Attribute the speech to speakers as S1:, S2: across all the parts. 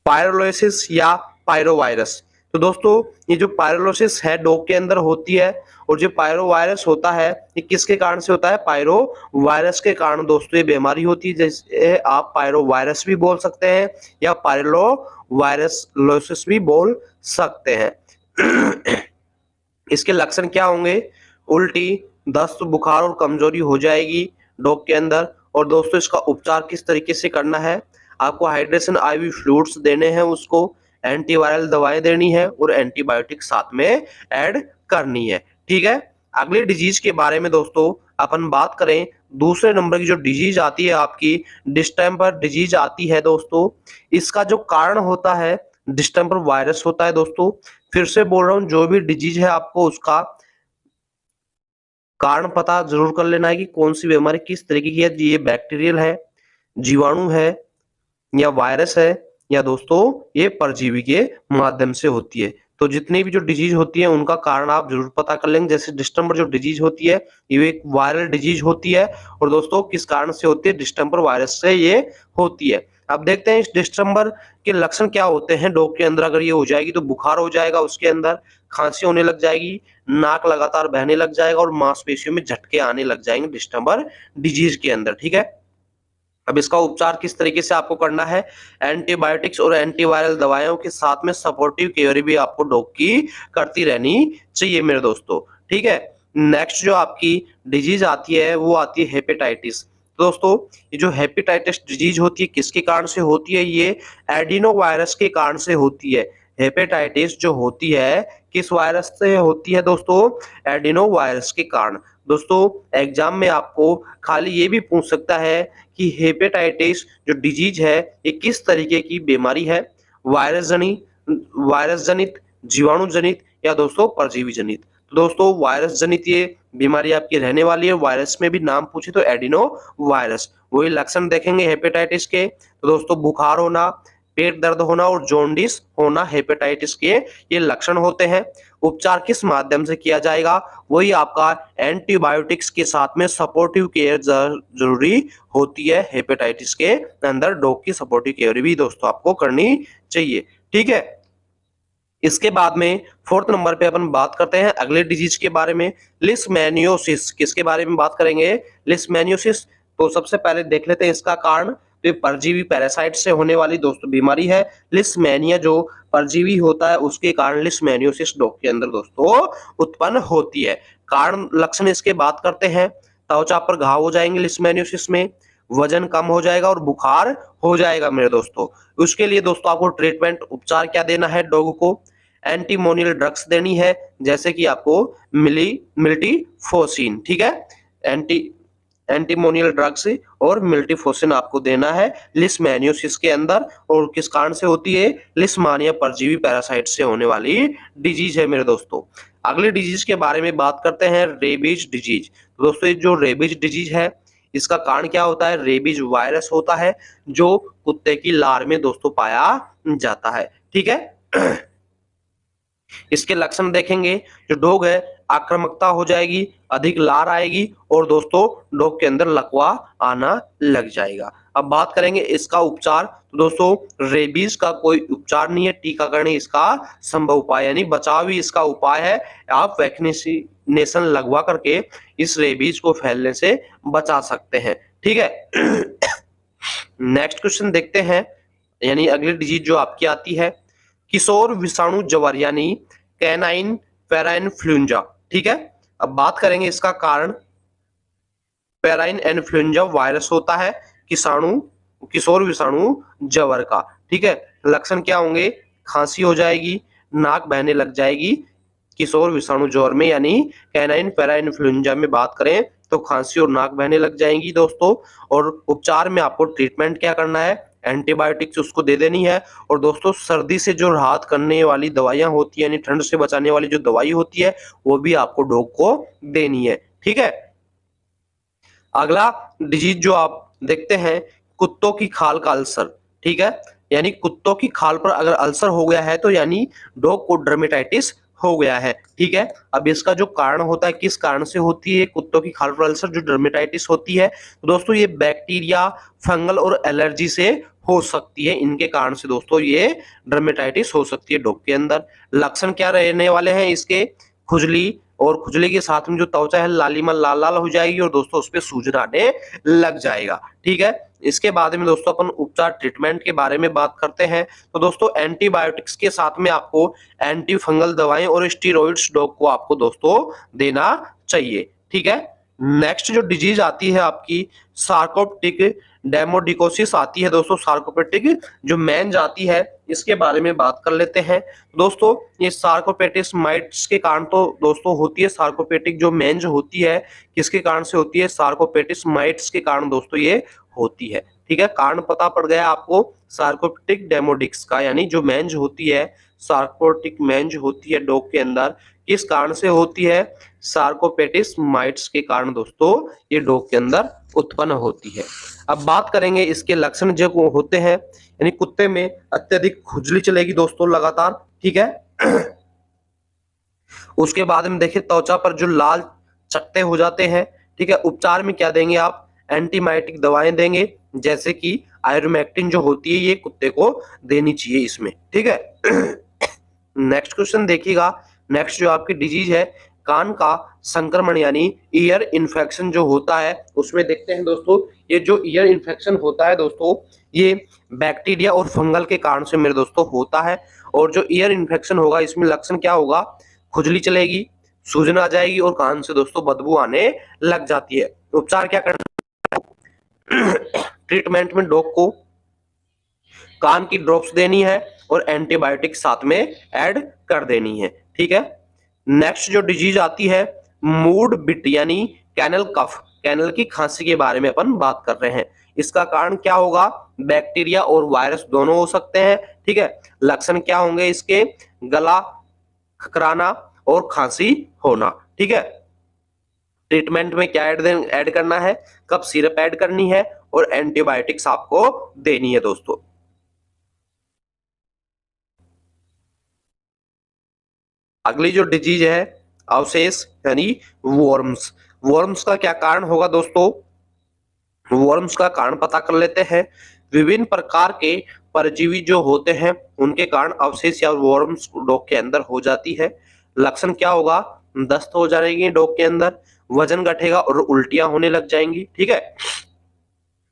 S1: पायरोलोसिस या पायरोवायरस। तो दोस्तों ये जो पायरोलोसिस है डॉग के अंदर होती है, और जो पायरोवायरस होता है ये किसके कारण से होता है? पायरोवायरस के कारण दोस्तों ये बीमारी होती है, जैसे आप पायरोवायरस भी बोल सकते हैं या पायरो वायरस लोसिस भी बोल सकते हैं। इसके लक्षण क्या होंगे? उल्टी, दस्त, बुखार और कमजोरी हो जाएगी डॉग के अंदर। और दोस्तों इसका उपचार किस तरीके से करना है? आपको हाइड्रेशन आईवी फ्लूइड्स देने हैं उसको, एंटीवायरल दवाएं देनी है और एंटीबायोटिक साथ में ऐड करनी है। ठीक है। अगले डिजीज के बारे में दोस्तों अपन बात करें, दूसरे नंबर की जो डिजीज आती है आपकी डिस्टेंपर डिजीज आती है दोस्तों। इसका जो कारण होता है डिस्टेंपर वायरस होता है दोस्तों। फिर से बोल रहा हूं, जो भी डिजीज है आपको उसका कारण पता जरूर कर लेना है कि कौन सी बीमारी किस तरीके की है। ये बैक्टीरियल है, जीवाणु है या वायरस है, या दोस्तों ये परजीवी के माध्यम से होती है। तो जितनी भी जो डिजीज होती है उनका कारण आप जरूर पता कर लेंगे। जैसे डिस्टेंपर जो डिजीज होती है ये एक वायरल डिजीज होती है, और दोस्तों किस कारण से होती है? डिस्टेंपर वायरस से ये होती है। अब देखते हैं इस डिस्टेंपर के लक्षण क्या होते हैं डॉग के अंदर। अगर ये हो जाएगी तो बुखार हो जाएगा उसके अंदर, खांसी होने लग जाएगी, नाक लगातार बहने लग जाएगा और मांसपेशियों में झटके आने लग जाएंगे डिस्टेंपर डिजीज के अंदर। ठीक है। अब इसका उपचार किस तरीके से आपको करना है? एंटीबायोटिक्स और एंटीवायरल दवाइयों के साथ में सपोर्टिव केयर भी आपको डॉग की करती रहनी चाहिए मेरे दोस्तों। ठीक है। नेक्स्ट जो आपकी डिजीज आती है वो आती है हेपेटाइटिस। दोस्तों ये जो हेपेटाइटिस डिजीज होती है किसके कारण से होती है? ये एडिनो वायरस के कारण से होती है। हेपेटाइटिस जो होती है किस वायरस से होती है दोस्तों? एडिनो वायरस के कारण। दोस्तों एग्जाम में आपको खाली ये भी पूछ सकता है कि हेपेटाइटिस जो डिजीज है ये किस तरीके की बीमारी है? वायरस जनित, जीवाणु जनित या दोस्तों परजीवी जनित। तो दोस्तों वायरस जनित ये बीमारी आपकी रहने वाली है। वायरस में भी नाम पूछे तो एडिनो वायरस। वही लक्षण देखेंगे हेपेटाइटिस के, तो दोस्तों बुखार होना, पेट दर्द होना और जॉन्डिस होना हेपेटाइटिस के ये लक्षण होते हैं। उपचार किस माध्यम से किया जाएगा? वही आपका एंटीबायोटिक्स के साथ में सपोर्टिव केयर जरूरी होती है। हेपेटाइटिस के अंदर डॉग की सपोर्टिव केयर भी दोस्तों आपको करनी चाहिए। ठीक है। इसके बाद में फोर्थ नंबर पे अपन बात करते हैं अगले डिजीज के बारे में, लिस्मेनियोसिस। किसके बारे में बात करेंगे? लिस्मेनियोसिस। तो सबसे पहले देख लेते हैं इसका कारण। तो ये परजीवी पैरासाइट से होने वाली दोस्तों बीमारी है। लिस्मेनिया जो परजीवी होता है उसके कारण लिस्मेनियोसिस डॉग के अंदर दोस्तों उत्पन्न होती है। कारण लक्षण इसके बात करते हैं, त्वचा पर घाव हो जाएंगे लिस्मेनियोसिस में, वजन कम हो जाएगा और बुखार हो जाएगा मेरे दोस्तों। उसके लिए दोस्तों आपको ट्रीटमेंट उपचार क्या देना है डॉग को? एंटीमोनियल ड्रग्स देनी है, जैसे कि आपको मिल्टीफोसिन। ठीक है। एंटी एंटीमोनियल ड्रग्स और मिल्टीफोसिन आपको देना है लिस्मेनियोसिस के अंदर। और किस कारण से होती है? लिस्मानिया परजीवी पैरासाइट से होने वाली डिजीज है मेरे दोस्तों। अगले डिजीज के बारे में बात करते हैं, रेबीज डिजीज। तो दोस्तों ये जो रेबीज डिजीज है इसका कारण क्या होता है? रेबीज वायरस होता है जो कुत्ते की लार में दोस्तों पाया जाता है। ठीक है। इसके लक्षण देखेंगे, जो डॉग है आक्रामकता हो जाएगी, अधिक लार आएगी और दोस्तों डॉग के अंदर लकवा आना लग जाएगा। अब बात करेंगे इसका उपचार। तो दोस्तों रेबीज का कोई उपचार नहीं है, टीकाकरण ही इसका संभव उपाय यानी बचाव ही इसका उपाय है। आप वैक्सीनेशन लगवा करके इस रेबीज को फैलने से बचा सकते हैं। ठीक है। नेक्स्ट क्वेश्चन देखते हैं, यानी अगली डिजीज जो आपकी आती है किशोर विषाणु ज्वर यानी कैनाइन पैराइनफ्लुएंजा। ठीक है। अब बात करेंगे इसका कारण। पैराइन इन्फ्लुएंजा वायरस होता है किसाणु किशोर विषाणु ज्वर का। ठीक है। लक्षण क्या होंगे? खांसी हो जाएगी, नाक बहने लग जाएगी। किशोर विषाणु ज्वर में यानी कैनाइन पैरा इन्फ्लुएंजा में बात करें तो खांसी और नाक बहने लग जाएंगी दोस्तों। और उपचार में आपको ट्रीटमेंट क्या करना है? एंटीबायोटिक्स उसको दे देनी है। और दोस्तों सर्दी से जो राहत करने वाली दवाइयां होती है यानी ठंड से बचाने वाली जो दवाई होती है वो भी आपको डॉग को देनी है। ठीक है। अगला डिजीज जो आप देखते हैं, कुत्तों की खाल का अल्सर। ठीक है। यानी कुत्तों की खाल पर अगर अल्सर हो गया है तो यानी डॉग को डर्मेटाइटिस हो गया है। ठीक है, अब इसका जो कारण होता है, किस कारण से होती है कुत्तों की खाल पर अल्सर जो डर्मेटाइटिस होती है, तो दोस्तों ये बैक्टीरिया, फंगल और एलर्जी से हो सकती है। इनके कारण से दोस्तों ये डर्मेटाइटिस हो सकती है डॉग के अंदर। लक्षण क्या रहने वाले हैं इसके? खुजली, और खुजली के साथ में जो त्वचा है लालिमा लाल लाल हो जाएगी और दोस्तों उस पर सूजन आने लग जाएगा। ठीक है, इसके बाद में दोस्तों अपन उपचार ट्रीटमेंट के बारे में बात करते हैं। तो दोस्तों एंटीबायोटिक्स के साथ में आपको एंटी फंगल दवाएं और स्टीरॉइड्स डॉग को आपको दोस्तों देना चाहिए। ठीक है, नेक्स्ट जो डिजीज आती है आपकी सार्कोप्टिक डेमोडिकोसिस आती है दोस्तों। सार्कोपेटिक जो मेंज आती है, इसके बारे में बात कर लेते हैं। दोस्तों ये सार्कोपेटिस माइट्स के कारण तो दोस्तों होती है। सार्कोपेटिक जो मेंज होती है किसके कारण से होती है? सार्कोपेटिस माइट्स के कारण दोस्तों ये होती है। ठीक है, कारण पता पड़ गया आपको सार्कोपेटिक डेमोडिक्स का, यानी जो मेंज होती है, सार्कोटिक मेंज होती है डॉग के अंदर, किस कारण से होती है? सार्कोपेटिस माइट्स के कारण दोस्तों ये डॉग के अंदर उत्पन्न होती है। अब बात करेंगे इसके लक्षण जो होते हैं, यानी कुत्ते में अत्यधिक खुजली चलेगी दोस्तों लगातार। ठीक है, उसके बाद में देखिए त्वचा पर जो लाल चट्टे हो जाते हैं। ठीक है, उपचार में क्या देंगे आप? एंटीबायोटिक दवाएं देंगे, जैसे कि आयरोमैक्टिन जो होती है ये कुत्ते को देनी चाहिए इसमें। ठीक है, नेक्स्ट क्वेश्चन देखिएगा। नेक्स्ट जो आपकी डिजीज है कान का संक्रमण यानी ईयर इन्फेक्शन जो होता है, उसमें देखते हैं दोस्तों ये जो ईयर इन्फेक्शन होता है दोस्तों ये बैक्टीरिया और फंगल के कारण से मेरे दोस्तों होता है। और जो ईयर इन्फेक्शन होगा इसमें लक्षण क्या होगा? खुजली चलेगी, सूजन आ जाएगी और कान से दोस्तों बदबू आने लग जाती है। उपचार क्या करना? ट्रीटमेंट में डॉग को कान की ड्रॉप्स देनी है और एंटीबायोटिक साथ में ऐड कर देनी है। ठीक है, नेक्स्ट जो डिजीज आती है मूड बिट यानी कैनल कफ, कैनल की खांसी के बारे में अपन बात कर रहे हैं। इसका कारण क्या होगा? बैक्टीरिया और वायरस दोनों हो सकते हैं। ठीक है, लक्षण क्या होंगे इसके? गला खकराना और खांसी होना। ठीक है, ट्रीटमेंट में क्या ऐड करना है? कब सिरप ऐड करनी है और एंटीबायोटिक्स आपको देनी है दोस्तों। अगली जो डिजीज है अवशेष यानी वर्म्स। वर्म्स का क्या कारण होगा दोस्तों? वर्म्स का कारण पता कर लेते हैं। विभिन्न प्रकार के परजीवी जो होते हैं उनके कारण अवशेष या वर्म्स डॉग के अंदर हो जाती है। लक्षण क्या होगा? दस्त हो जाएगी डॉग के अंदर, वजन घटेगा और उल्टियां होने लग जाएंगी। ठीक है,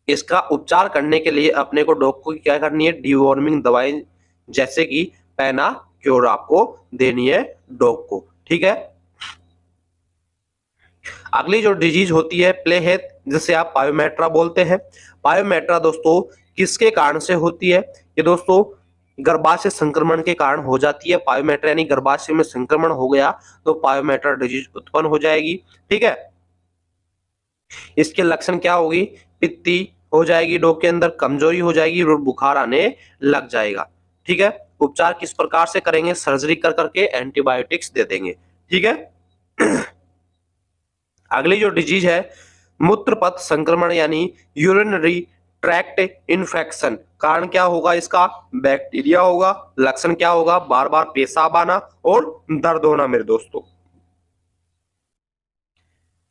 S1: इसका उपचार करने के लिए अपने को डॉग को क्या करनी है? डिवॉर्मिंग दवाएं जैसे कि पैनाक्योर आपको देनी है डॉग को। ठीक है, अगली जो डिजीज होती है प्ले हेथ, जिसे आप पायोमेट्रा बोलते हैं। पायोमेट्रा दोस्तों किसके कारण से होती है? ये दोस्तों गर्भाशय संक्रमण के कारण हो जाती है। पायोमेट्रा यानी गर्भाशय में संक्रमण हो गया तो पायोमेट्रा डिजीज उत्पन्न हो जाएगी। ठीक है, इसके लक्षण क्या होगी? पित्ती हो जाएगी डॉग के अंदर, कमजोरी हो जाएगी और बुखार आने लग जाएगा। ठीक है, उपचार किस प्रकार से करेंगे? सर्जरी कर करके एंटीबायोटिक्स दे देंगे। ठीक है, अगली जो डिजीज है मूत्रपथ संक्रमण यानी यूरिनरी ट्रैक्ट इन्फेक्शन। कारण क्या होगा इसका? बैक्टीरिया होगा। लक्षण क्या होगा? बार बार पेशाब आना और दर्द होना मेरे दोस्तों।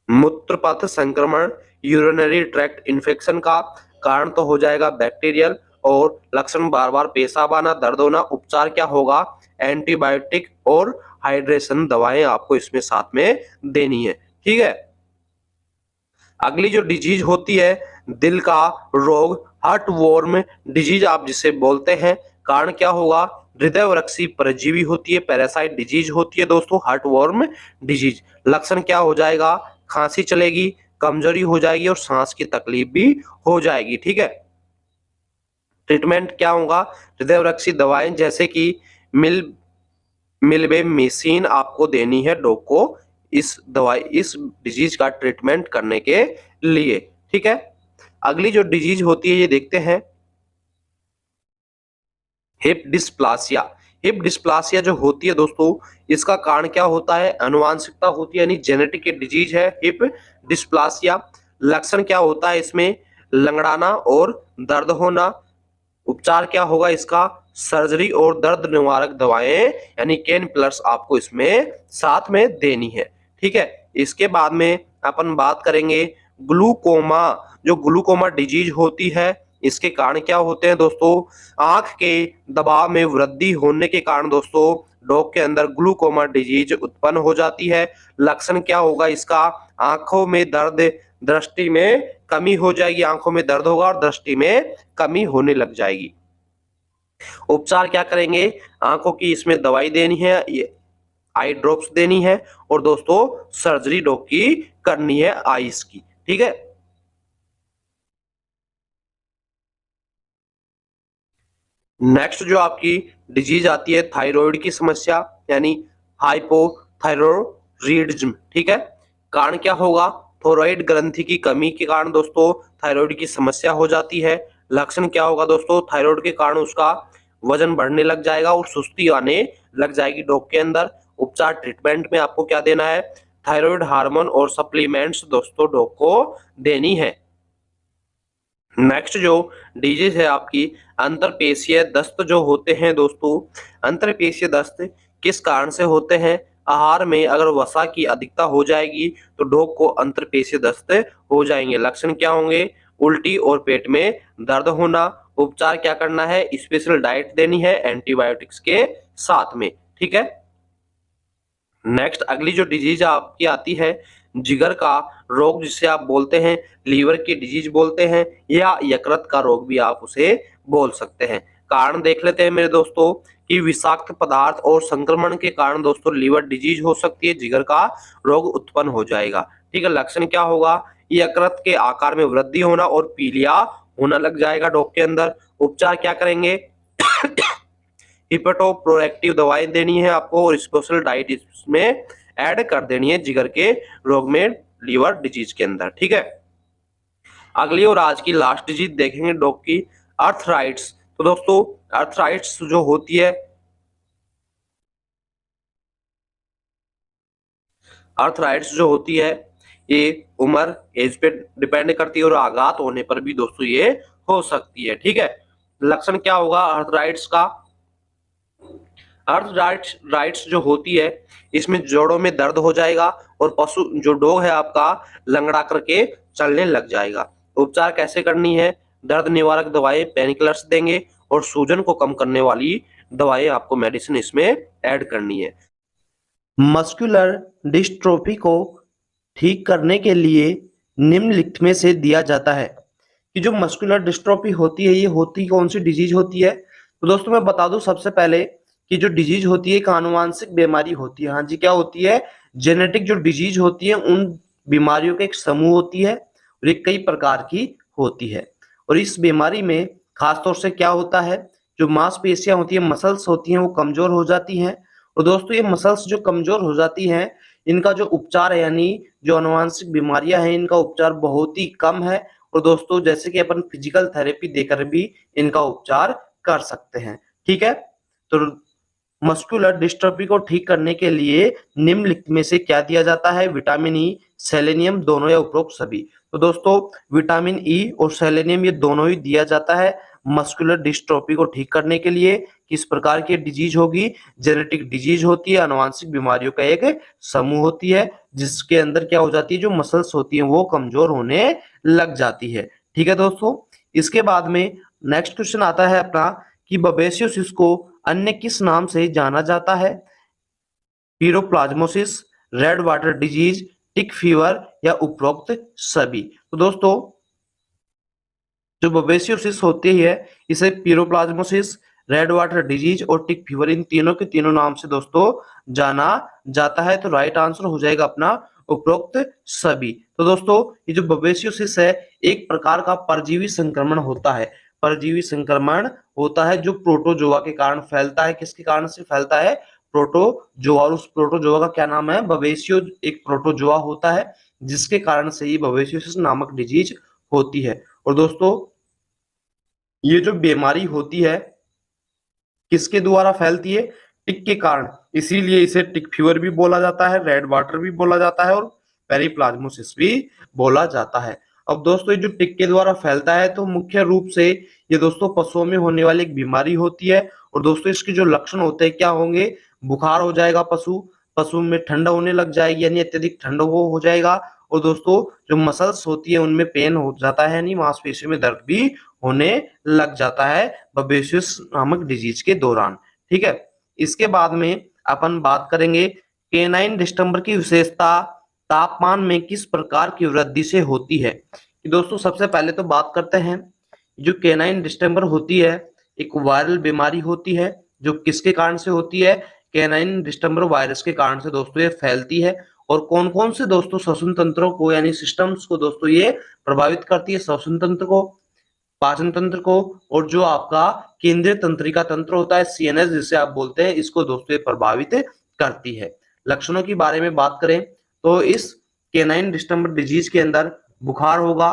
S1: मूत्रपथ संक्रमण यूरिनरी ट्रैक्ट इन्फेक्शन का कारण तो हो जाएगा बैक्टीरियल, और लक्षण बार बार पेशाब आना, दर्द होना। उपचार क्या होगा? एंटीबायोटिक और हाइड्रेशन दवाएं आपको इसमें साथ में देनी है। ठीक है, अगली जो डिजीज होती है दिल का रोग, हार्ट वॉर्म डिजीज आप जिसे बोलते हैं। कारण क्या होगा? हृदय वृक्षी परजीवी होती है, पैरासाइट डिजीज होती है दोस्तों हार्ट वॉर्म डिजीज। लक्षण क्या हो जाएगा? खांसी चलेगी, कमजोरी हो जाएगी और सांस की तकलीफ भी हो जाएगी। ठीक है, ट्रीटमेंट क्या होगा? हृदय वृक्षी दवाएं जैसे कि मिल मिल्बेमिसिन आपको देनी है डॉग को इस डिजीज का ट्रीटमेंट करने के लिए। ठीक है, अगली जो डिजीज होती है ये देखते हैं हिप डिस्प्लासिया। हिप डिस्प्लासिया जो होती है दोस्तों इसका कारण क्या होता है? अनुवांशिकता होती है, यानी जेनेटिक डिजीज है हिप डिस्प्लासिया। लक्षण क्या होता है इसमें? लंगड़ाना और दर्द होना। उपचार क्या होगा इसका? सर्जरी और दर्द निवारक दवाएं यानी केन प्लस आपको इसमें साथ में देनी है। ठीक है, इसके बाद में अपन बात करेंगे ग्लूकोमा। जो ग्लूकोमा डिजीज होती है, इसके कारण क्या होते हैं दोस्तों? आंख के दबाव में वृद्धि होने के कारण दोस्तों डॉग के अंदर ग्लूकोमा डिजीज उत्पन्न हो जाती है। लक्षण क्या होगा इसका? आंखों में दर्द, दृष्टि में कमी हो जाएगी, आंखों में दर्द होगा और दृष्टि में कमी होने लग जाएगी। उपचार क्या करेंगे? आंखों की इसमें दवाई देनी है, ये आई ड्रॉप्स देनी है और दोस्तों सर्जरी डॉग की करनी है आईज की। ठीक है, नेक्स्ट जो आपकी डिजीज आती है थायराइड की समस्या यानी हाइपोथायरॉयडिज्म। ठीक है, कारण क्या होगा? थायराइड ग्रंथि की कमी के कारण दोस्तों थायराइड की समस्या हो जाती है। लक्षण क्या होगा दोस्तों? थायराइड के कारण उसका वजन बढ़ने लग जाएगा और सुस्ती आने लग जाएगी डॉग के अंदर। उपचार ट्रीटमेंट में आपको क्या देना है? थायराइड हार्मोन और सप्लीमेंट्स दोस्तों डॉग को देनी है। नेक्स्ट जो डिजीज है आपकी अंतरपेशीय दस्त जो होते हैं दोस्तों, अंतरपेशीय दस्त किस कारण से होते हैं? आहार में अगर वसा की अधिकता हो जाएगी तो डॉग को अंतरपेशीय दस्त हो जाएंगे। लक्षण क्या होंगे? उल्टी और पेट में दर्द होना। उपचार क्या करना है? स्पेशल डाइट देनी है एंटीबायोटिक्स के साथ में। ठीक है, नेक्स्ट अगली जो डिजीज आपकी आती है जिगर का रोग, जिसे आप बोलते हैं लीवर की डिजीज बोलते हैं या यकृत का रोग भी आप उसे बोल सकते हैं। कारण देख लेते हैं मेरे दोस्तों कि विषाक्त पदार्थ और संक्रमण के कारण दोस्तों लीवर डिजीज हो सकती है, जिगर का रोग उत्पन्न हो जाएगा। ठीक है, लक्षण क्या होगा? यकृत के आकार में वृद्धि होना और पीलिया होना लग जाएगा डॉग के अंदर। उपचार क्या करेंगे? हिपेटो प्रोएक्टिव दवाएं देनी है आपको और स्पेशल डाइट इसमें ऐड कर देनी है जिगर के रोग में, लीवर डिजीज के अंदर। ठीक है, अगली और आज की लास्ट डिजीज देखेंगे डॉग की अर्थराइट्स। तो दोस्तों अर्थराइट्स जो होती है, अर्थराइट्स जो होती है ये उम्र एज पे डिपेंड करती है और आघात होने पर भी दोस्तों ये हो सकती है। ठीक है, लक्षण क्या होगा अर्थराइट्स का? अर्थ राइट्स जो होती है इसमें जोड़ों में दर्द हो जाएगा और पशु जो डॉग है आपका लंगड़ा करके चलने लग जाएगा। उपचार कैसे करनी है? दर्द निवारक दवाएं पेन किलर्स देंगे और सूजन को कम करने वाली दवाएं आपको मेडिसिन इसमें ऐड करनी है। मस्कुलर डिस्ट्रोफी को ठीक करने के लिए निम्नलिखित में से दिया जाता है कि जो मस्कुलर डिस्ट्रोफी होती है ये होती कौन सी डिजीज होती है? तो दोस्तों मैं बता दूं सबसे पहले कि जो डिजीज होती है एक आनुवांशिक बीमारी होती है। हाँ जी, क्या होती है? जेनेटिक जो डिजीज होती है उन बीमारियों का एक समूह होती है और ये कई प्रकार की होती है। और इस बीमारी में खासतौर से क्या होता है, जो मांसपेशियां होती है, मसल्स होती हैं, वो कमजोर हो जाती हैं। और दोस्तों ये मसल्स जो कमजोर हो जाती हैं इनका जो उपचार है यानी जो आनुवांशिक बीमारियां हैं इनका उपचार बहुत ही कम है। और दोस्तों जैसे कि अपन फिजिकल थेरेपी देकर भी इनका उपचार कर सकते हैं। ठीक है, तो मस्कुलर डिस्ट्रॉफी को ठीक करने के लिए निम्नलिखित में से क्या दिया जाता है? विटामिन ई, सेलेनियम, दोनों या उपरोक्त सभी। तो दोस्तों विटामिन ई और सेलेनियम ये दोनों ही दिया जाता है मस्कुलर डिस्ट्रॉफी को ठीक करने के लिए। किस प्रकार की डिजीज होगी? जेनेटिक डिजीज होती है, आनुवांशिक बीमारियों का एक समूह होती है जिसके अंदर क्या हो जाती है, जो मसल्स होती है वो कमजोर होने लग जाती है। ठीक है दोस्तों, इसके बाद में नेक्स्ट क्वेश्चन आता है अपना कि बबेसियोसिस को अन्य किस नाम से जाना जाता है? Piroplasmosis, red water disease, tick fever या उपरोक्त सभी। तो दोस्तों जो बबेसियोसिस होती है इसे पीरोप्लाज्मोसिस, रेड वाटर डिजीज और टिक फीवर इन तीनों के तीनों नाम से दोस्तों जाना जाता है। तो राइट आंसर हो जाएगा अपना उपरोक्त सभी। तो दोस्तों ये जो बबेसियोसिस है एक प्रकार का परजीवी संक्रमण होता है। परजीवी संक्रमण होता है जो प्रोटोजोआ के कारण फैलता है। किसके कारण से फैलता है? प्रोटोजोआ। और उस प्रोटोजोआ का क्या नाम है? बबेसियो एक प्रोटोजोआ होता है जिसके कारण से ये बबेसियोसिस नामक डिजीज होती है। और दोस्तों ये जो बीमारी होती है किसके द्वारा फैलती है? टिक के कारण, इसीलिए इसे टिक फीवर भी बोला जाता है, रेड वाटर भी बोला जाता है और पेरिप्लाज्मोसिस भी बोला जाता है। अब दोस्तों ये जो टिक्के द्वारा फैलता है तो मुख्य रूप से ये दोस्तों पशुओं में होने वाली एक बीमारी होती है। और दोस्तों इसके जो लक्षण होते हैं क्या होंगे, बुखार हो जाएगा, पशु में ठंड होने लग जाएगी यानी अत्यधिक ठंड वो हो जाएगा। और दोस्तों जो मसल्स होती है उनमें पेन हो जाता है यानी मांसपेशियों में दर्द भी होने लग जाता है बबेसियस नामक डिजीज के दौरान। ठीक है, इसके बाद में अपन बात करेंगे केनाइन डिस्टेंबर की विशेषता तापमान में किस प्रकार की वृद्धि से होती है। कि दोस्तों सबसे पहले तो बात करते हैं, जो केनाइन डिस्टेंबर होती है एक वायरल बीमारी होती है जो किसके कारण से होती है, कैनाइन डिस्टेंबर वायरस के कारण से दोस्तों ये फैलती है। और कौन कौन से दोस्तों श्वसन तंत्रों को यानी सिस्टम्स को दोस्तों ये प्रभावित करती है, श्वसन तंत्र को, पाचन तंत्र को, और जो आपका केंद्रीय तंत्रिका तंत्र होता है सीएनएस जिसे आप बोलते हैं, इसको दोस्तों ये प्रभावित करती है। लक्षणों के बारे में बात करें तो इस केनाइन डिस्टेंबर डिजीज के अंदर बुखार होगा,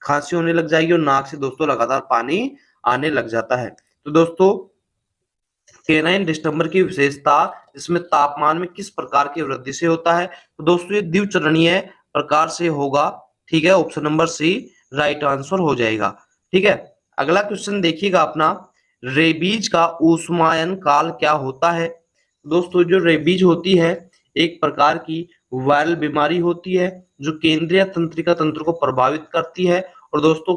S1: खांसी होने लग जाएगी और नाक से दोस्तों लगातार पानी आने लग जाता है। तो दोस्तों केनाइन डिस्टेंबर की विशेषता इसमें तापमान में किस प्रकार की वृद्धि से होता है, तो दोस्तों ये द्विचरणीय प्रकार से होगा। ठीक है, option number C right answer हो जाएगा। ठीक है, अगला क्वेश्चन देखिएगा अपना, रेबीज का ऊष्मायन काल क्या होता है। दोस्तों जो रेबीज होती है एक प्रकार की वायरल बीमारी होती है जो केंद्रीय तंत्रिका तंत्र को प्रभावित करती है। और दोस्तों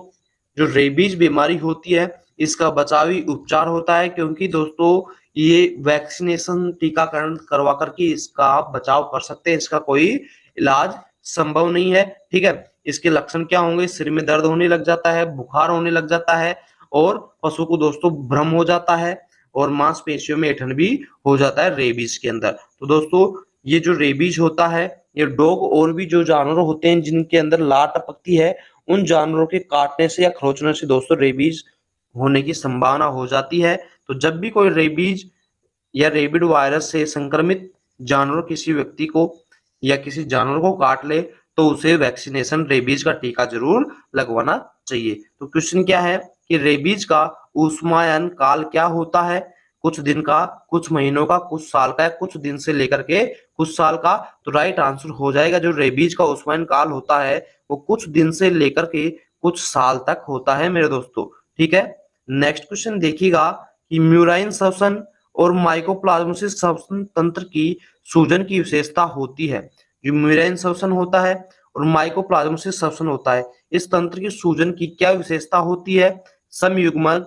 S1: जो रेबीज बीमारी होती है इसका बचावी उपचार होता है, क्योंकि दोस्तों ये वैक्सीनेशन टीकाकरण करवा करके इसका आप बचाव कर सकते हैं, इसका कोई इलाज संभव नहीं है। ठीक है, इसके लक्षण क्या होंगे, सिर में दर्द होने लग जाता है, बुखार होने लग जाता है और पशु को दोस्तों भ्रम हो जाता है और मांसपेशियों में ऐंठन भी हो जाता है रेबीज के अंदर। तो दोस्तों ये जो रेबीज होता है ये डॉग और भी जो जानवर होते हैं जिनके अंदर लार टपकती है उन जानवरों के काटने से या खरोचने से दोस्तों रेबीज होने की संभावना हो जाती है। तो जब भी कोई रेबीज या रेबिड वायरस से संक्रमित जानवर किसी व्यक्ति को या किसी जानवर को काट ले तो उसे वैक्सीनेशन रेबीज का टीका जरूर लगवाना चाहिए। तो क्वेश्चन क्या है कि रेबीज का ऊष्मायन काल क्या होता है, कुछ दिन का, कुछ महीनों का, कुछ साल का, कुछ दिन से लेकर के कुछ साल का। तो राइट आंसर हो जाएगा जो रेबीज का ऊष्मायन काल होता है वो कुछ दिन से लेकर के कुछ साल तक होता है मेरे दोस्तों। ठीक है, नेक्स्ट क्वेश्चन देखिएगा कि म्यूराइन श्वसन और माइकोप्लाज्मोसिस श्वसन तंत्र की सूजन की विशेषता होती है। जो म्यूराइन श्वसन होता है और माइकोप्लाज्मोसिस श्वसन होता है इस तंत्र की सूजन की क्या विशेषता होती है, समयुग्मन,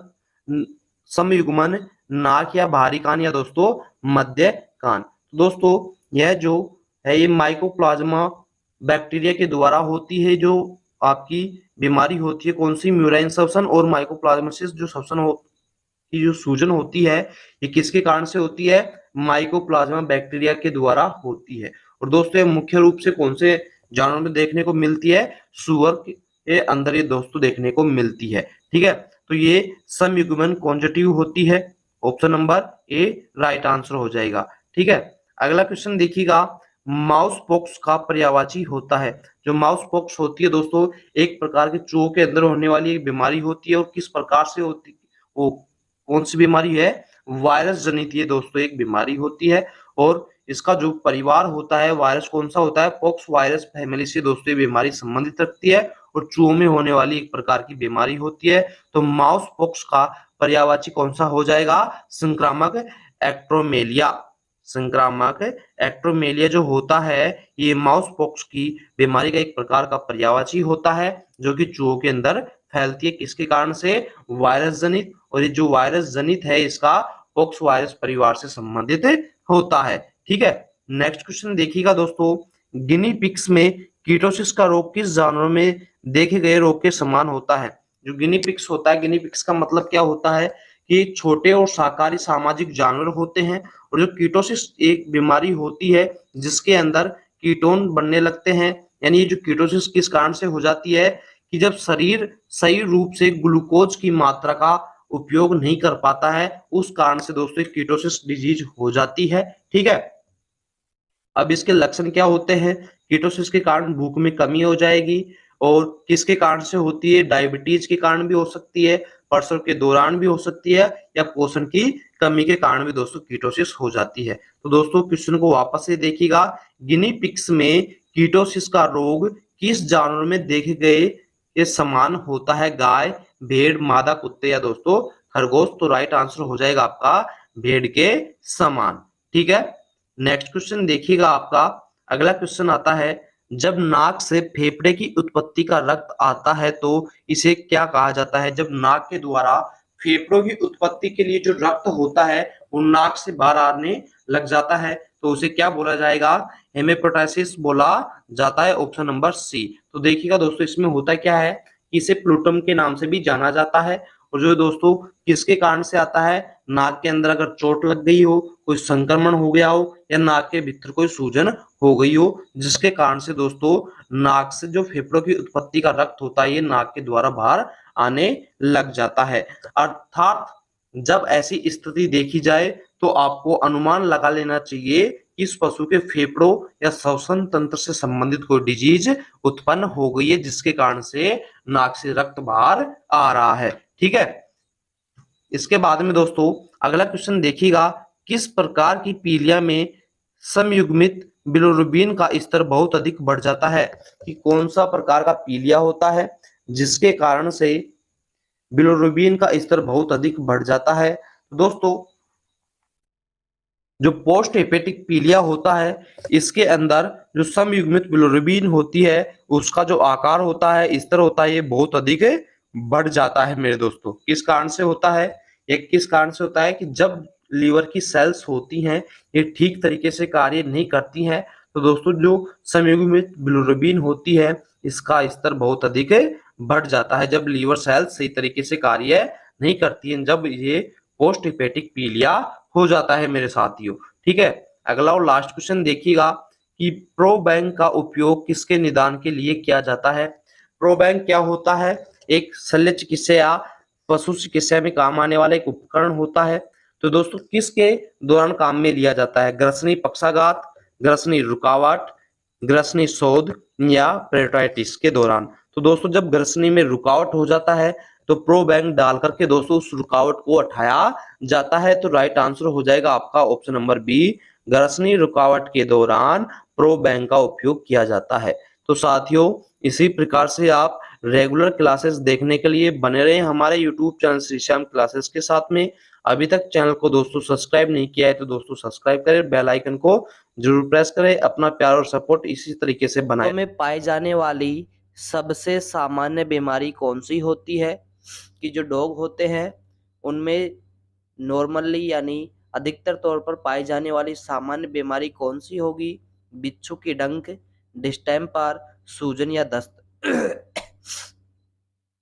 S1: समयुग्मन, नाक या बाहरी कान या दोस्तों मध्य कान। दोस्तों यह जो है ये माइकोप्लाज्मा बैक्टीरिया के द्वारा होती है जो आपकी बीमारी होती है, कौन सी, म्यूराइन श्वसन और माइकोप्लाज्मोसिस जो श्वसन हो की जो सूजन होती है ये किसके कारण से होती है, माइकोप्लाज्मा बैक्टीरिया के द्वारा होती है। और दोस्तों ये मुख्य रूप से कौन से जानवर में देखने को मिलती है, सुअर के अंदर ये दोस्तों देखने को मिलती है। ठीक है, तो ये समयुग्मन कॉन्जेटिव होती है, option number A right answer हो जाएगा। ठीक है, अगला क्वेश्चन देखिएगा, माउस पॉक्स का पर्यायवाची होता है। जो माउस पॉक्स होती है दोस्तों एक प्रकार के चूहों के अंदर होने वाली एक बीमारी होती है और किस प्रकार से होती है, वो कौन सी बीमारी है, वायरस जनित ये दोस्तों एक बीमारी होती है। और इसका जो परिवार होता है वायरस कौन सा होता है, पॉक्स वायरस फैमिली से दोस्तों ये बीमारी संबंधित रखती है और चूहों में होने वाली एक प्रकार की बीमारी होती है। तो माउस पॉक्स का पर्यायवाची कौन सा हो जाएगा, संक्रामक एक्ट्रोमेलिया। संक्रामक एक्ट्रोमेलिया जो होता है ये माउस पॉक्स की बीमारी का एक प्रकार का पर्यायवाची होता है जो कि चूहों के अंदर फैलती है, किसके कारण से, वायरस जनित। और ये जो वायरस जनित है इसका पॉक्स वायरस परिवार से संबंधित होता है। ठीक है, नेक्स्ट क्वेश्चन देखिएगा दोस्तों, गिनी पिग्स में कीटोसिस का रोग किस जानवर में देखे गए रोग के समान होता है। जो गिनी पिग्स होता है, गिनी पिग्स का मतलब क्या होता है कि छोटे और शाकाहारी सामाजिक जानवर होते हैं और जो कीटोसिस एक बीमारी होती है जिसके अंदर कीटोन बनने लगते हैं, यानी ये जो कीटोसिस किस कारण से हो जाती है कि जब शरीर सही रूप से ग्लूकोज की मात्रा का उपयोग नहीं कर पाता है उस कारण से दोस्तों कीटोसिस डिजीज हो जाती है। ठीक है, अब इसके लक्षण क्या होते हैं, कीटोसिस के कारण भूख में कमी हो जाएगी और किसके कारण से होती है, डायबिटीज के कारण भी हो सकती है, प्रसव के दौरान भी हो सकती है या पोषण की कमी के कारण भी दोस्तों कीटोसिस हो जाती है। तो दोस्तों क्वेश्चन को वापस से देखिएगा, गिनी पिग्स में कीटोसिस का रोग किस जानवर में देखे गए ये समान होता है गाय, भेड़, मादा कुत्ते या दोस्तों खरगोश। तो राइट आंसर हो जाएगा आपका भेड़ के समान। ठीक है, नेक्स्ट क्वेश्चन देखिएगा आपका। अगला क्वेश्चन आता है, जब नाक से फेफड़े की उत्पत्ति का रक्त आता है तो इसे क्या कहा जाता है? जब नाक के द्वारा फेफड़ों की उत्पत्ति के लिए जो रक्त होता है वो नाक से बाहर आने लग जाता है तो उसे क्या बोला जाएगा? हेमेटोटाइसिस बोला जाता है, ऑप्शन नंबर सी। तो देखिएगा दोस्तों, इसमें होता क्या है कि इसे प्लूटम के नाम से भी जाना जाता है। और जो दोस्तों किसके कारण से आता है? नाक के अंदर अगर चोट लग गई हो, कोई संक्रमण हो गया हो या नाक के भीतर कोई सूजन हो गई हो, जिसके कारण से दोस्तों नाक से जो फेफड़ों की उत्पत्ति का रक्त होता है ये नाक के द्वारा बाहर आने लग जाता है। अर्थात जब ऐसी स्थिति देखी जाए तो आपको अनुमान लगा लेना चाहिए कि इस पशु के फेफड़ों या श्वसन तंत्र से संबंधित कोई डिजीज उत्पन्न हो गई है, जिसके कारण से नाक से रक्त बाहर आ रहा है। ठीक है, इसके बाद में दोस्तों अगला क्वेश्चन देखिएगा, किस प्रकार की पीलिया में समयुग्मित बिलिरुबिन का स्तर बहुत अधिक बढ़ जाता है? कि कौन सा प्रकार का पीलिया होता है जिसके कारण से बिलिरुबिन का स्तर बहुत अधिक बढ़ जाता है? दोस्तों जो पोस्ट हेपेटिक पीलिया होता है इसके अंदर जो समयुग्मित बिलिरुबिन होती है उसका जो आकार होता है, स्तर होता है, ये बहुत अधिक बढ़ जाता है मेरे दोस्तों। किस कारण से होता है? ये किस कारण से होता है कि जब लीवर की सेल्स होती हैं ये ठीक तरीके से कार्य नहीं करती हैं तो दोस्तों जो समयुग्मित बिलिरुबिन होती है इसका स्तर बहुत अधिक बढ़ जाता है जब लीवर सेल्स सही तरीके से कार्य नहीं करती है, जब ये पोस्ट हेपेटिक पीलिया हो जाता है मेरे साथियों। ठीक है, अगला और लास्ट क्वेश्चन देखिएगा कि प्रोबैंक का उपयोग किसके निदान के लिए किया जाता है? प्रोबैंक क्या होता है? एक शल्य चिकित्सा या पशु चिकित्सा में काम आने वाला एक उपकरण होता है। तो दोस्तों किसके दौरान काम में लिया जाता है? ग्रसनी पक्षाघात, ग्रसनी रुकावट, ग्रसनी शोध या पेरिटोटाइटिस के दौरान। तो दोस्तों जब ग्रसनी में रुकावट हो जाता है तो प्रोबैंक डाल करके दोस्तों उस रुकावट को हटाया जाता है। तो राइट आंसर हो जाएगा आपका ऑप्शन नंबर बी, ग्रसनी रुकावट के दौरान प्रोबैंक का उपयोग किया जाता है। तो साथियों इसी प्रकार से आप रेगुलर क्लासेस देखने के लिए बने रहे हमारे YouTube channel Shri Shyam classes के साथ में। अभी तक चैनल को दोस्तों सब्सक्राइब नहीं किया है तो दोस्तों सब्सक्राइब करें, बेल आइकन को जरूर प्रेस करें। अपना प्यार और सपोर्ट इसी तरीके से बनाएं।
S2: में पाई जाने वाली सबसे सामान्य बीमारी कौन सी होती है? कि जो डॉग होते हैं उनमें नॉर्मली यानी अधिकतर तौर पर पाई जाने वाली सामान्य बीमारी कौन सी होगी? बिच्छू की डंक, डिस्टेम्पर, सूजन या दस्त।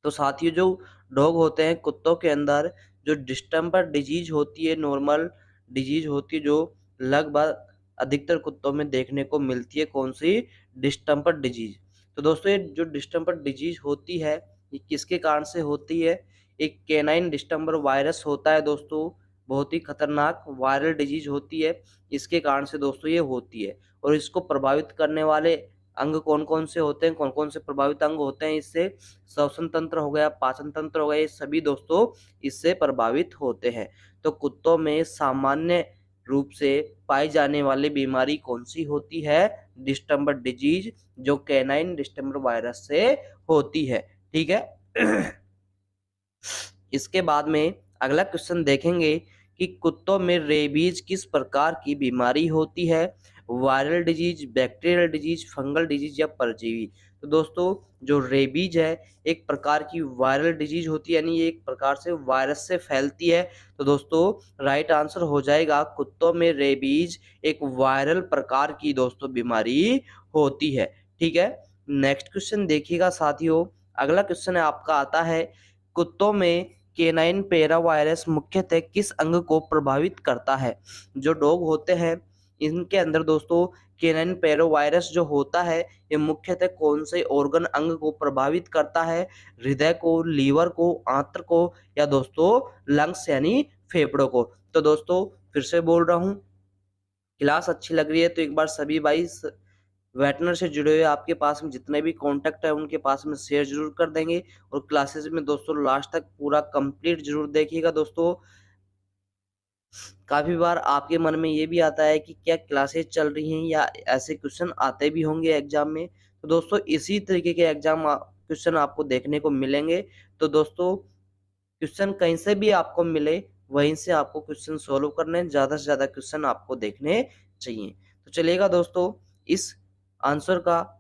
S2: तो साथियों जो डॉग होते हैं कुत्तों के अंदर जो डिस्टेम्पर डिजीज होती है, नॉर्मल डिजीज होती है जो लगभग अधिकतर कुत्तों में देखने को मिलती है। कौन सी? Distemper disease. तो दोस्तों ये जो डिस्टेम्पर डिजीज होती है ये किसके कारण से होती है? एक कैनाइन डिस्टेम्पर वायरस होता है दोस्तों, बहुत ही खतरनाक वायरल डिजीज होती है, इसके कारण से दोस्तों ये होती है। और इसको प्रभावित करने वाले अंग कौन कौन से होते हैं, कौन कौन से प्रभावित अंग होते हैं इससे? श्वसन तंत्र हो गया, पाचन तंत्र हो गया, ये सभी दोस्तों इससे प्रभावित होते हैं। तो कुत्तों में सामान्य रूप से पाई जाने वाली बीमारी कौन सी होती है? डिस्टेम्पर डिजीज, जो कैनाइन डिस्टेम्पर वायरस से होती है। ठीक है। इसके बाद में अगला क्वेश्चन देखेंगे कि कुत्तों में रेबीज किस प्रकार की बीमारी होती है? Viral disease, bacterial disease, fungal disease या परजीवी। तो दोस्तों जो रेबीज है एक प्रकार की वायरल डिजीज होती है, यानी ये एक प्रकार से वायरस से फैलती है। तो दोस्तों राइट आंसर हो जाएगा कुत्तों में रेबीज एक वायरल प्रकार की दोस्तों बीमारी होती है। ठीक है, नेक्स्ट क्वेश्चन देखिएगा साथियों। अगला क्वेश्चन आपका आता है, कुत्तों में केनाइन पैरा वायरस मुख्यतः किस अंग को प्रभावित करता है? जो डॉग होते हैं इनके अंदर दोस्तों केनाइन पैरा वायरस जो होता है ये मुख्यतः कौन से ऑर्गन अंग को प्रभावित करता है? हृदय को, लीवर को, आंत्र को या दोस्तों लंग्स यानी फेफड़ों को। तो दोस्तों फिर से बोल रहा हूँ, क्लास अच्छी लग रही है तो एक बार सभी भाई वेटनर से जुड़े हुए आपके पास में जितने भी कांटेक्ट है उनके पास में शेयर जरूर कर देंगे। और क्लासेस में दोस्तों लास्ट तक पूरा कंप्लीट जरूर देखिएगा। दोस्तों काफी बार आपके मन में ये भी आता है कि क्या क्लासेस चल रही हैं या ऐसे क्वेश्चन आते भी होंगे एग्जाम में। तो दोस्तों इसी तरीके के एग्जाम क्वेश्चन आपको देखने को मिलेंगे। तो दोस्तों क्वेश्चन कहीं से भी आपको मिले वहीं से आपको क्वेश्चन सोल्व करने, ज़्यादा से ज़्यादा क्वेश्चन आपको देखने चाहिए। तो चलिएगा दोस्तों, इस आंसर का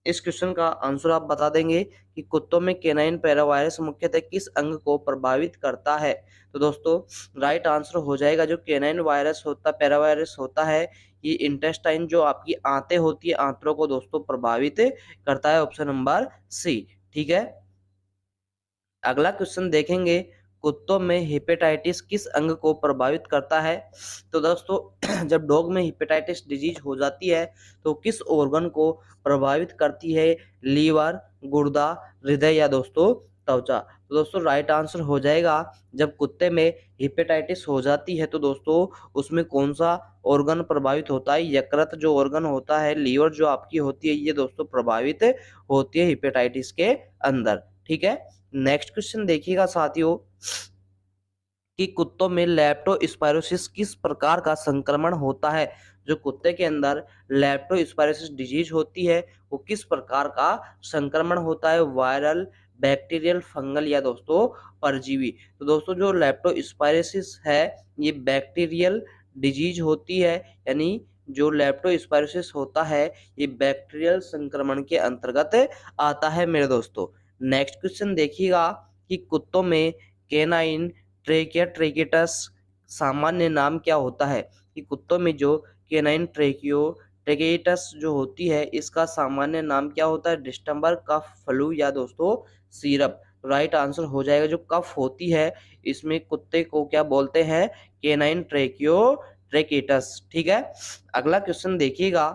S2: इस क्वेश्चन का आंसर आप बता देंगे कि कुत्तों में केनाइन पैरावायरस मुख्यतः किस अंग को प्रभावित करता है। तो दोस्तों राइट आंसर हो जाएगा जो केनाइन वायरस होता पैरावायरस होता है, ये इंटेस्टाइन जो आपकी आंतें होती है, आंतों को दोस्तों प्रभावित करता है। ऑप्शन नंबर सी, ठीक है। अगला क्वेश्चन देखेंगे, कुत्तों में हेपेटाइटिस किस अंग को प्रभावित करता है। तो दोस्तों जब डॉग में हेपेटाइटिस डिजीज हो जाती है तो किस ऑर्गन को प्रभावित करती है, लीवर, गुर्दा, हृदय या दोस्तों त्वचा। तो दोस्तों राइट आंसर हो जाएगा, जब कुत्ते में हेपेटाइटिस हो जाती है तो दोस्तों उसमें कौन सा ऑर्गन प्रभावित होता है, यकृत जो ऑर्गन होता है, लीवर जो आपकी होती है, ये दोस्तों प्रभावित होती है हेपेटाइटिस के अंदर, ठीक है। नेक्स्ट क्वेश्चन देखिएगा साथियों कि कुत्तों में लेप्टोस्पायरोसिस किस प्रकार का संक्रमण होता है। जो कुत्ते के अंदर लेप्टोस्पायरोसिस डिजीज होती है वो किस प्रकार का संक्रमण होता है, वायरल, बैक्टीरियल, फंगल या दोस्तों परजीवी। तो दोस्तों जो लेप्टोस्पायरोसिस है ये बैक्टीरियल डिजीज होती है, यानी जो लेप्टोस्पायरोसिस होता है ये बैक्टीरियल संक्रमण के अंतर्गत आता है मेरे दोस्तों। नेक्स्ट क्वेश्चन देखिएगा कि कुत्तों में केनाइन ट्रेकियस सामान्य नाम क्या होता है। कि कुत्तों में जो केनाइन ट्रेकियस जो होती है इसका सामान्य नाम क्या होता है, डिस्टेंबर, कफ, फ्लू या दोस्तों सिरप। राइट आंसर हो जाएगा जो कफ होती है इसमें कुत्ते को क्या बोलते हैं, केनाइन ट्रेकियस, ठीक है। अगला क्वेश्चन देखिएगा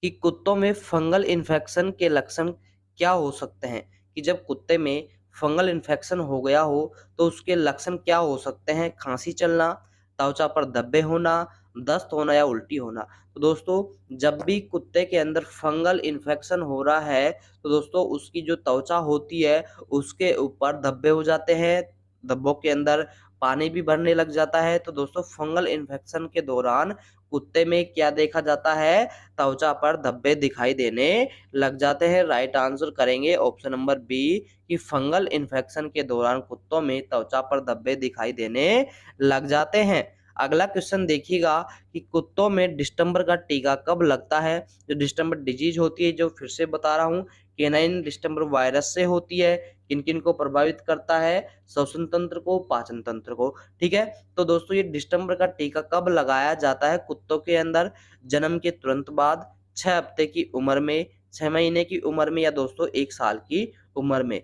S2: कि कुत्तों में फंगल इन्फेक्शन के लक्षण क्या हो सकते हैं। कि जब कुत्ते में फंगल इन्फेक्शन हो गया हो तो उसके लक्षण क्या हो सकते हैं, खांसी चलना, त्वचा पर धब्बे होना, दस्त होना या उल्टी होना। तो दोस्तों जब भी कुत्ते के अंदर फंगल इन्फेक्शन हो रहा है तो दोस्तों उसकी जो त्वचा होती है उसके ऊपर धब्बे हो जाते हैं, धब्बों के अंदर पानी भी भरने लग जाता है। तो दोस्तों फंगल इन्फेक्शन के दौरान कुत्ते में क्या देखा जाता है, त्वचा पर धब्बे दिखाई देने लग जाते हैं। राइट आंसर करेंगे ऑप्शन नंबर बी कि फंगल इन्फेक्शन के दौरान कुत्तों में त्वचा पर धब्बे दिखाई देने लग जाते हैं। अगला क्वेश्चन देखिएगा कि कुत्तों में डिस्टेंबर का टीका कब लगता है। जो डिस्टेंबर डिजीज होती है, जो फिर से बता रहा हूँ, केनाइन डिस्टेंबर वायरस से होती है। किन किन को प्रभावित करता है, श्वसन तंत्र को, पाचन तंत्र को, ठीक है। तो दोस्तों ये डिस्टेंबर का टीका कब लगाया जाता है, कुत्तों के अंदर जन्म के तुरंत बाद, 6 हफ्ते की उम्र में, 6 महीने की उम्र में या दोस्तों 1 साल की उम्र में।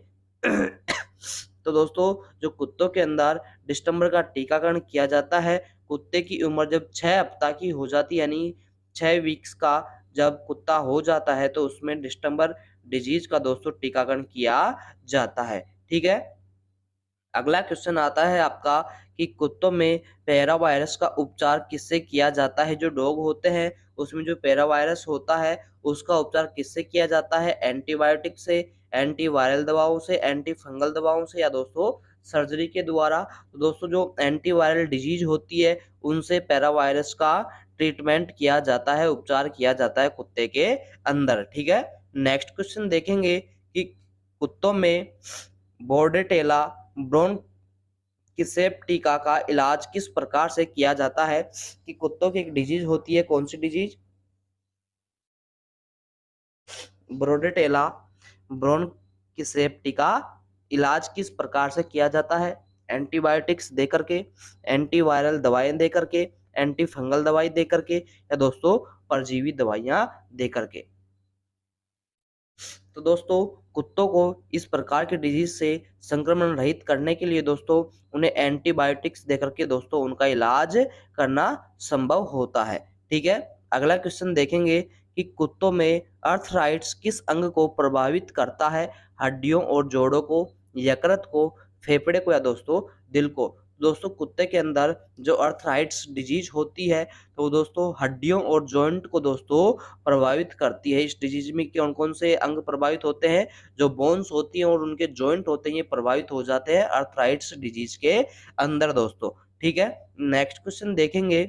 S2: तो दोस्तों जो कुत्तों के अंदर डिस्टेंबर का टीकाकरण किया जाता है, कुत्ते की उम्र जब 6 हफ्ता की हो जाती है, यानी 6 वीक्स का जब कुत्ता हो जाता है तो उसमें डिस्टेंबर डिजीज का दोस्तों टीकाकरण किया जाता है, ठीक है। अगला क्वेश्चन आता है आपका कि कुत्तों में पैरा वायरस का उपचार किससे किया जाता है। जो डॉग होते हैं उसमें जो पैरा वायरस होता है उसका उपचार किससे किया जाता है, एंटीबायोटिक से, एंटीवायरल दवाओं से, एंटी फंगल दवाओं से या दोस्तों सर्जरी के द्वारा। तो दोस्तों जो एंटीवायरल डिजीज होती है उनसे पैरा वायरस का ट्रीटमेंट किया जाता है, उपचार किया जाता है कुत्ते के अंदर, ठीक है। नेक्स्ट क्वेश्चन देखेंगे कि कुत्तों में बोर्डेटेला ब्रोंकिसेप्टिका का इलाज किस प्रकार से किया जाता है। कि कुत्तों की एक डिजीज होती है, कौन सी डिजीज, बोर्डेटेला ब्रोंकिसेप्टिका, इलाज किस प्रकार से किया जाता है, एंटीबायोटिक्स दे करके, एंटीवायरल दवाएं दे करके, एंटी फंगल दवाई दे करके या दोस्तों परजीवी दवाइयां दे करके। तो दोस्तों कुत्तों को इस प्रकार के डिजीज से संक्रमण रहित करने के लिए दोस्तों उन्हें एंटीबायोटिक्स देकर के दोस्तों उनका इलाज करना संभव होता है, ठीक है। अगला क्वेश्चन देखेंगे कि कुत्तों में अर्थराइट्स किस अंग को प्रभावित करता है, हड्डियों और जोड़ों को, यकृत को, फेफड़े को या दोस्तों दिल को। दोस्तों कुत्ते के अंदर जो अर्थराइट्स डिजीज होती है तो दोस्तों हड्डियों और जॉइंट को दोस्तों प्रभावित करती है। इस डिजीज में कौन कौन से अंग प्रभावित होते हैं, जो बोन्स होती हैं और उनके जॉइंट होते हैं ये प्रभावित हो जाते हैं अर्थराइट्स डिजीज के अंदर दोस्तों, ठीक है। नेक्स्ट क्वेश्चन देखेंगे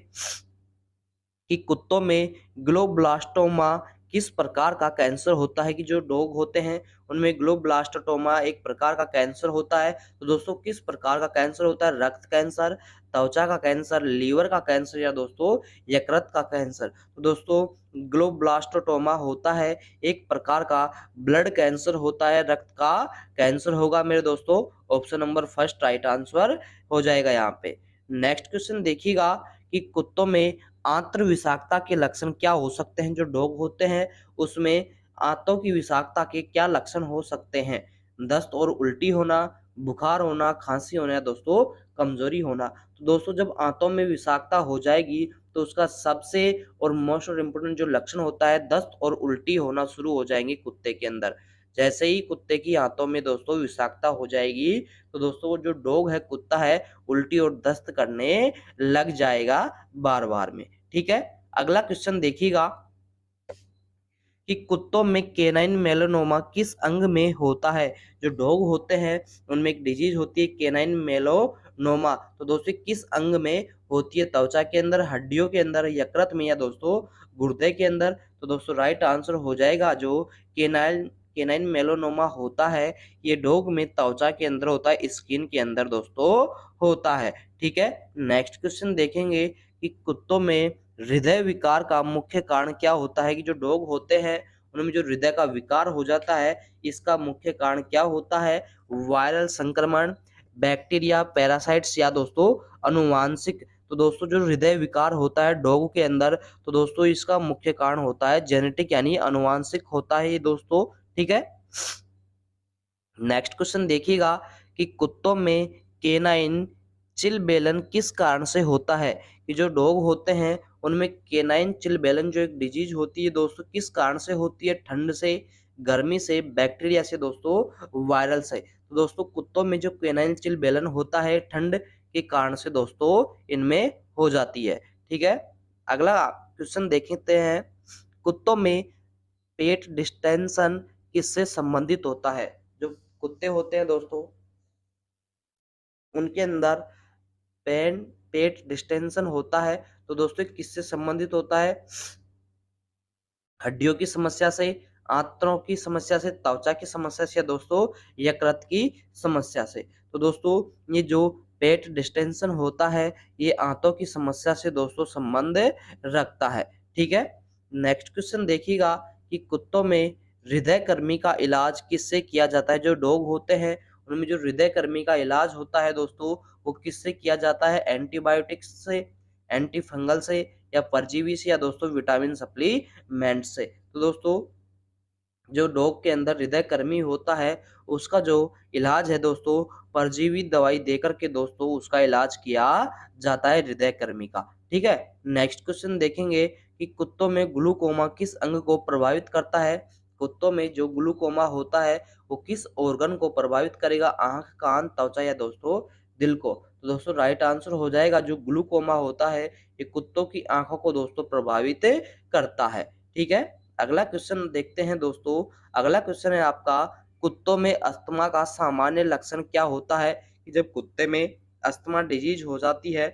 S2: कि कुत्तों में ग्लोब्लास्टोमा किस प्रकार का कैंसर होता है कि जो डॉग होते हैं उनमें ग्लोब्लास्टोमा एक प्रकार का कैंसर होता है। तो दोस्तों किस प्रकार का कैंसर होता है? रक्त कैंसर, त्वचा का कैंसर, लीवर का कैंसर या दोस्तों यकृत का कैंसर। तो दोस्तों ग्लोब्लास्टोमा होता है एक प्रकार का ब्लड कैंसर होता है, रक्त का कैंसर होगा मेरे दोस्तों। Option number first right answer हो जाएगा यहाँ पे। नेक्स्ट क्वेश्चन देखिएगा कि कुत्तों में आंत्र विषाक्तता के लक्षण क्या हो सकते हैं? जो डॉग होते हैं उसमें आंतों की विषाक्तता के क्या लक्षण हो सकते हैं? दस्त और उल्टी होना, बुखार होना, खांसी होना या दोस्तों कमजोरी होना। तो दोस्तों जब आंतों में विषाक्तता हो जाएगी तो उसका सबसे और मोस्ट इम्पोर्टेंट जो लक्षण होता है दस्त और उल्टी होना शुरू हो जाएंगे कुत्ते के अंदर। जैसे ही कुत्ते की आंतों में दोस्तों विषाक्तता हो जाएगी तो दोस्तों वो जो डॉग है, कुत्ता है, उल्टी और दस्त करने लग जाएगा बार-बार में। ठीक है? अगला क्वेश्चन देखिएगा कि कुत्तों में केनाइन मेलानोमा किस अंग में होता है? जो डॉग होते हैं उनमें एक डिजीज होती है केनाइन मेलानोमा। तो दोस्तों किस अंग में होती है? त्वचा के अंदर, हड्डियों के अंदर, यकृत में या दोस्तों गुर्दे के अंदर? तो दोस्तों राइट आंसर हो जाएगा जो केनाइन केनाइन मेलानोमा होता है ये डॉग में त्वचा के अंदर होता है, स्किन के अंदर दोस्तों होता है। ठीक है? नेक्स्ट क्वेश्चन देखेंगे कि कुत्तों में हृदय विकार का मुख्य कारण क्या होता है? कि जो डॉग होते हैं उनमें जो हृदय का विकार हो जाता है इसका मुख्य कारण क्या होता है? वायरल संक्रमण, बैक्टीरिया, पैरासाइट्स या दोस्तों आनुवांशिक। तो दोस्तों जो हृदय विकार होता है डॉग के अंदर तो दोस्तों इसका मुख्य कारण होता है जेनेटिक यानी आनुवांशिक होता है ये दोस्तों। ठीक है? नेक्स्ट क्वेश्चन देखिएगा कि कुत्तों में केनाइन चिलबेलन किस कारण से होता है? कि जो डॉग होते हैं उनमें केनाइन चिलबेलन जो एक डिजीज होती है दोस्तों किस कारण से होती है? ठंड से, गर्मी से, बैक्टीरिया से दोस्तों वायरल से। तो दोस्तों कुत्तों में जो केनाइन चिलबेलन होता है ठंड के कारण से दोस्तों इनमें हो जाती है। ठीक है? अगला क्वेश्चन देखते हैं कुत्तों में पेट डिस्टेंशन किससे संबंधित होता है? जो कुत्ते होते हैं दोस्तों उनके अंदर पेन पेट डिस्टेंशन होता है तो दोस्तों किससे संबंधित होता है? हड्डियों की समस्या से, आंतों की समस्या से, त्वचा की समस्या से या दोस्तों यकृत की समस्या से। तो दोस्तों ये जो पेट डिस्टेंशन होता है ये आंतों की समस्या से दोस्तों संबंध रखता है। ठीक है? नेक्स्ट क्वेश्चन देखिएगा कि कुत्तों में हृदय कृमि का इलाज किससे किया जाता है? जो डॉग होते हैं उनमें जो हृदय कृमि का इलाज होता है दोस्तों वो किससे किया जाता है? एंटीबायोटिक्स से, एंटी फंगल से या परजीवी से या दोस्तों विटामिन सप्लीमेंट से। तो दोस्तों जो डॉग के अंदर हृदय कृमि होता है उसका जो इलाज है दोस्तों परजीवी दवाई देकर के दोस्तों उसका इलाज किया जाता है हृदय कृमि का। ठीक है? नेक्स्ट क्वेश्चन देखेंगे कि कुत्तों में ग्लूकोमा किस अंग को प्रभावित करता है? कुत्तों में जो ग्लूकोमा होता है वो किस ऑर्गन को प्रभावित करेगा? आंख, कान, त्वचा या दोस्तों दिल को? तो दोस्तों राइट आंसर हो जाएगा जो ग्लूकोमा होता है ये कुत्तों की आंखों को दोस्तों प्रभावित करता है। ठीक है? अगला क्वेश्चन देखते हैं दोस्तों। अगला क्वेश्चन है आपका कुत्तों में अस्थमा का सामान्य लक्षण क्या होता है? कि जब कुत्ते में अस्थमा डिजीज हो जाती है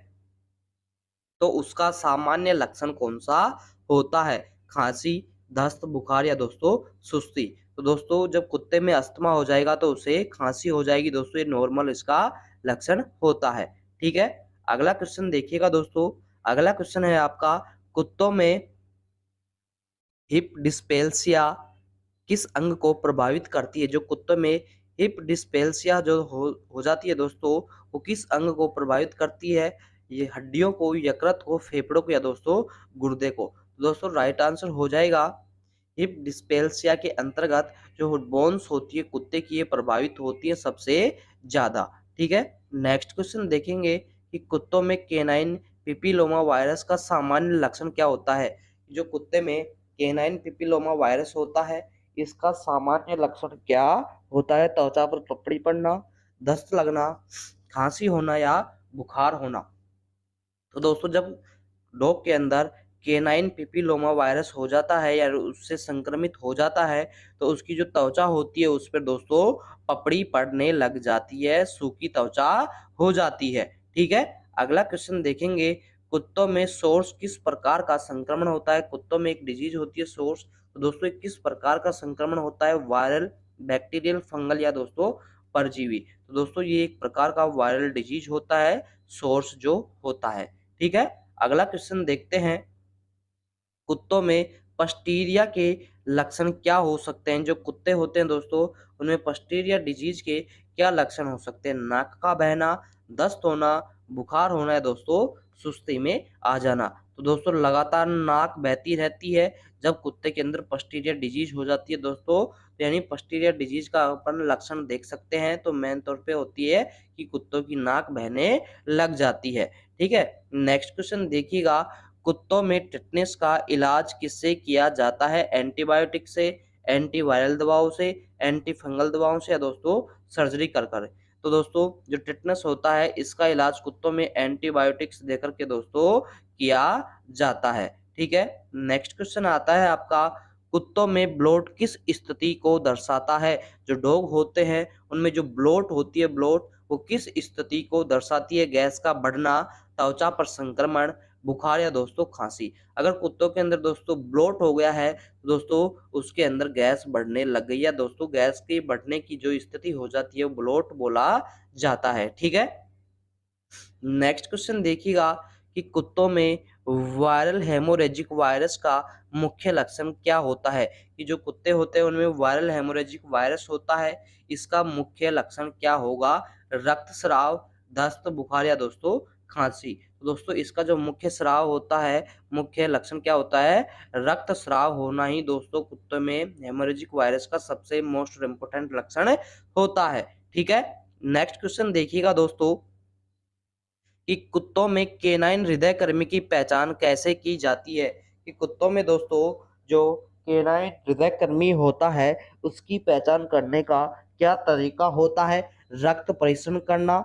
S2: तो उसका सामान्य लक्षण कौन सा होता है? खांसी, दस्त, बुखार या दोस्तों सुस्ती। तो दोस्तों जब कुत्ते में अस्थमा हो जाएगा तो उसे खांसी हो जाएगी दोस्तों, ये नॉर्मल इसका लक्षण होता है। ठीक है? अगला क्वेश्चन देखिएगा दोस्तों। अगला क्वेश्चन है आपका कुत्तों में हिप डिस्पेल्सिया किस अंग को प्रभावित करती है? जो कुत्तों में हिप डिस्पेल्सिया जो हो जाती है दोस्तों वो किस अंग को प्रभावित करती है? ये हड्डियों को, यकृत को, फेफड़ों को या दोस्तों गुर्दे को? तो दोस्तों राइट आंसर हो जाएगा हिप डिस्पेल्सिया के अंतर्गत जो बोन्स होती है कुत्ते की ये प्रभावित होती है सबसे ज्यादा। ठीक है? नेक्स्ट क्वेश्चन देखेंगे कि कुत्तों में केनाइन पिपिलोमा वायरस का सामान्य लक्षण क्या होता है? जो कुत्ते में केनाइन पिपिलोमा वायरस होता है इसका सामान्य लक्षण क्या होता है? त्वचा पर पपड़ी पड़ना, दस्त लगना, खांसी होना या बुखार होना। तो दोस्तों जब डॉग के अंदर केनाइन पिपिलोमा वायरस हो जाता है या उससे संक्रमित हो जाता है तो उसकी जो त्वचा होती है उस पर दोस्तों पपड़ी पड़ने लग जाती है, सूखी त्वचा हो जाती है। ठीक है? अगला क्वेश्चन देखेंगे कुत्तों में सोर्स किस प्रकार का संक्रमण होता है? कुत्तों में एक डिजीज होती है सोर्स तो दोस्तों किस प्रकार का संक्रमण होता है? वायरल, बैक्टीरियल, फंगल या दोस्तों परजीवी। तो दोस्तों ये एक प्रकार का वायरल डिजीज होता है, सोर्स जो होता है। ठीक है, अगला क्वेश्चन देखते हैं। कुत्तों में पस्टीरिया के लक्षण क्या हो सकते हैं? जो कुत्ते होते हैं दोस्तों, उनमें पस्टीरिया डिजीज के क्या लक्षण हो सकते हैं? नाक का बहना, दस्त होना, बुखार होना है दोस्तों, सुस्ती में आ जाना। तो दोस्तों लगातार नाक बहती रहती है जब कुत्ते के अंदर पस्टीरिया डिजीज हो जाती है दोस्तों, तो यानी पस्टीरिया डिजीज का अपन लक्षण देख सकते हैं। तो मेन तौर पे होती है कि कुत्तों की नाक बहने लग जाती है। ठीक है, नेक्स्ट क्वेश्चन देखिएगा। कुत्तों में टिटनेस का इलाज किससे किया जाता है? एंटीबायोटिक से, एंटीवायरल दवाओं से, एंटी फंगल दवाओं से या दोस्तों सर्जरी कर कर। तो दोस्तों जो टिटनेस होता है इसका इलाज कुत्तों में एंटीबायोटिक्स देकर के दोस्तों किया जाता है। ठीक है, नेक्स्ट क्वेश्चन आता है आपका। कुत्तों में ब्लोट किस स्थिति को दर्शाता है? जो डॉग होते हैं उनमें जो ब्लोट होती है, ब्लोट वो किस स्थिति को दर्शाती है? गैस का बढ़ना, त्वचा पर संक्रमण, बुखार या दोस्तों खांसी। अगर कुत्तों के अंदर दोस्तों ब्लोट हो गया है तो दोस्तों उसके अंदर गैस बढ़ने लग गई है दोस्तों, गैस की बढ़ने की जो स्थिति हो जाती है वो ब्लोट बोला जाता है। ठीक है, नेक्स्ट क्वेश्चन देखिएगा कि कुत्तों में वायरल हेमोरेजिक वायरस का मुख्य लक्षण क्या होता है? कि जो कुत्ते होते हैं उनमें वायरल हेमोरेजिक वायरस होता है, इसका मुख्य लक्षण क्या होगा? रक्तस्राव, दस्त, बुखार या दोस्तों खांसी। तो दोस्तों इसका जो मुख्य स्राव होता है, मुख्य लक्षण क्या होता है? रक्तस्राव होना ही दोस्तों कुत्तों में हेमोरेजिक वायरस का सबसे मोस्ट इम्पोर्टेंट लक्षण होता है। ठीक है, नेक्स्ट क्वेश्चन देखिएगा दोस्तों कि कुत्तों में केनाइन हृदयकृमि की पहचान कैसे की जाती है? कि कुत्तों में दोस्तों जो केनाइन हृदयकृमि होता है उसकी पहचान करने का क्या तरीका होता है? रक्त परीक्षण करना,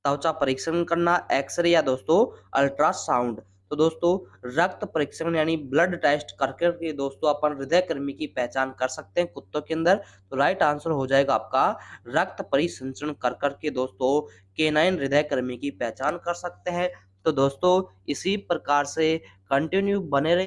S2: त्वचा परीक्षण करना, एक्सरे या दोस्तों अल्ट्रासाउंड। तो दोस्तों रक्त परीक्षण यानी ब्लड टेस्ट करके के दोस्तों अपन हृदय कृमि की पहचान कर सकते हैं कुत्तों के अंदर। तो राइट आंसर हो जाएगा आपका रक्त परिसंचरण कर करके दोस्तों केनाइन हृदय कृमि की पहचान कर सकते हैं। तो दोस्तों इसी प्रकार से कंटिन्यू बने रहे।